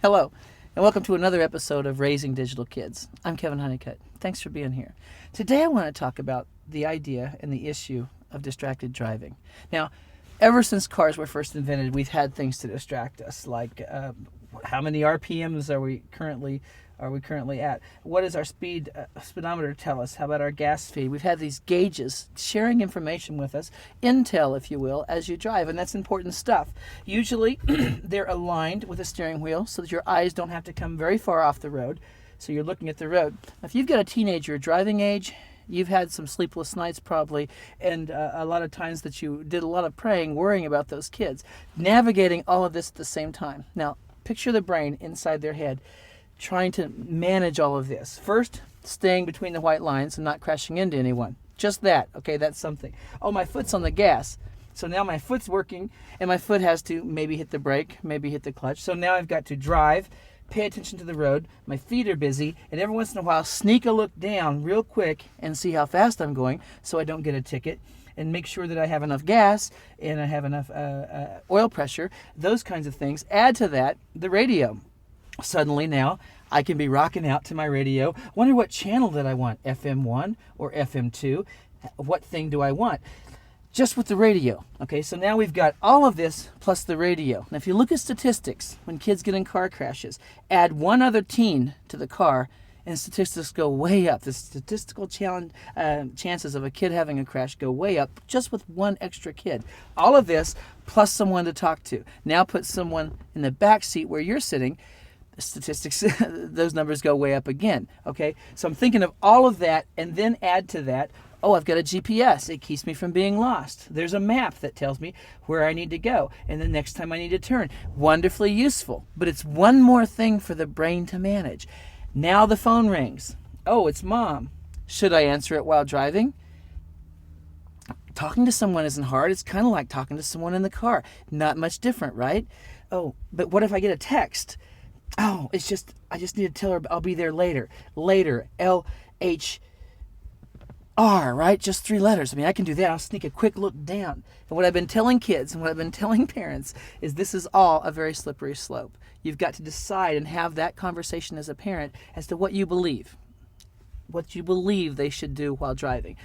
Hello, and welcome to another episode of Raising Digital Kids. I'm Kevin Honeycutt. Thanks for being here. Today I want to talk about the idea and the issue of distracted driving. Now, ever since cars were first invented, we've had things to distract us, like how many RPMs are we currently at? What does our speedometer tell us? How about our gas speed? We've had these gauges sharing information with us, intel, if you will, as you drive, and that's important stuff. Usually, they're aligned with the steering wheel so that your eyes don't have to come very far off the road, so you're looking at the road. If you've got a teenager driving age, you've had some sleepless nights probably, and a lot of times that you did a lot of praying, worrying about those kids, navigating all of this at the same time. Now, picture the brain inside their head, trying to manage all of this. First, staying between the white lines and not crashing into anyone. Just that. Okay, that's something. Oh, my foot's on the gas. So now my foot's working, and my foot has to maybe hit the brake, maybe hit the clutch. So now I've got to drive, pay attention to the road, my feet are busy, and every once in a while sneak a look down real quick and see how fast I'm going so I don't get a ticket, and make sure that I have enough gas and I have enough oil pressure, those kinds of things. Add to that the radio. Suddenly now I can be rocking out to my radio. Wonder what channel did I want, FM1 or FM2? What thing do I want? Just with the radio. Okay, so now we've got all of this plus the radio. Now if you look at statistics, when kids get in car crashes, add one other teen to the car and statistics go way up. The statistical chances of a kid having a crash go way up just with one extra kid. All of this plus someone to talk to. Now put someone in the back seat where you're sitting. The statistics, those numbers go way up again. Okay, so I'm thinking of all of that, and then add to that, oh, I've got a GPS. It keeps me from being lost. There's a map that tells me where I need to go and the next time I need to turn. Wonderfully useful, but it's one more thing for the brain to manage. Now the phone rings. Oh, it's Mom. Should I answer it while driving? Talking to someone isn't hard. It's kind of like talking to someone in the car. Not much different, right? Oh, but what if I get a text? Oh, I just need to tell her I'll be there later. Later, LHR, right? Just 3 letters. I mean, I can do that. I'll sneak a quick look down. And what I've been telling kids and what I've been telling parents is this is all a very slippery slope. You've got to decide and have that conversation as a parent as to what you believe they should do while driving.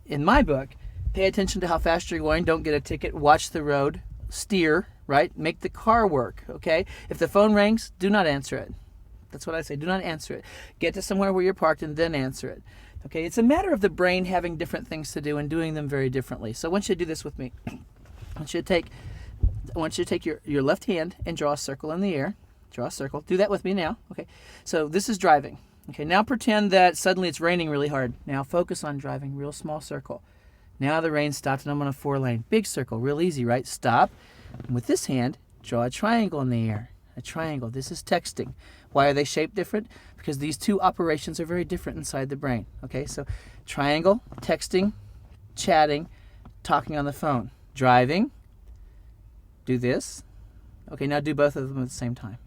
In my book, pay attention to how fast you're going. Don't get a ticket. Watch the road. Steer, right? Make the car work, okay? If the phone rings, do not answer it. That's what I say. Do not answer it. Get to somewhere where you're parked and then answer it. Okay? It's a matter of the brain having different things to do and doing them very differently. So I want you to do this with me. I want you to take your left hand and draw a circle in the air. Draw a circle. Do that with me now. Okay? So this is driving. Okay, now pretend that suddenly it's raining really hard. Now focus on driving. Real small circle. Now the rain stopped and I'm on a 4-lane. Big circle. Real easy, right? Stop. And with this hand, draw a triangle in the air. A triangle. This is texting. Why are they shaped different? Because these two operations are very different inside the brain. Okay, so triangle, texting, chatting, talking on the phone. Driving. Do this. Okay, now do both of them at the same time.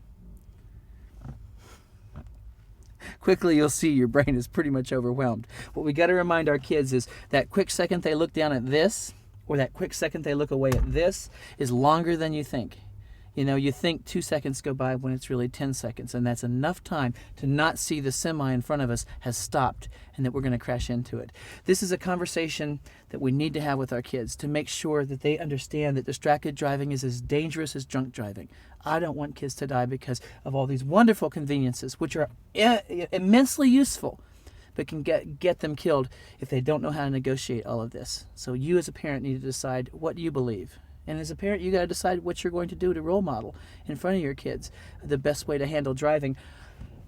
Quickly you'll see your brain is pretty much overwhelmed. What we got to remind our kids is that quick second they look down at this, or that quick second they look away at this, is longer than you think. You know, you think 2 seconds go by when it's really 10 seconds, and that's enough time to not see the semi in front of us has stopped and that we're going to crash into it. This is a conversation that we need to have with our kids to make sure that they understand that distracted driving is as dangerous as drunk driving. I don't want kids to die because of all these wonderful conveniences, which are immensely useful, but can get them killed if they don't know how to negotiate all of this. So you as a parent need to decide what you believe. And as a parent, you got to decide what you're going to do to role model in front of your kids the best way to handle driving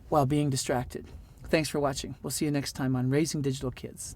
while being distracted. Thanks for watching. We'll see you next time on Raising Digital Kids.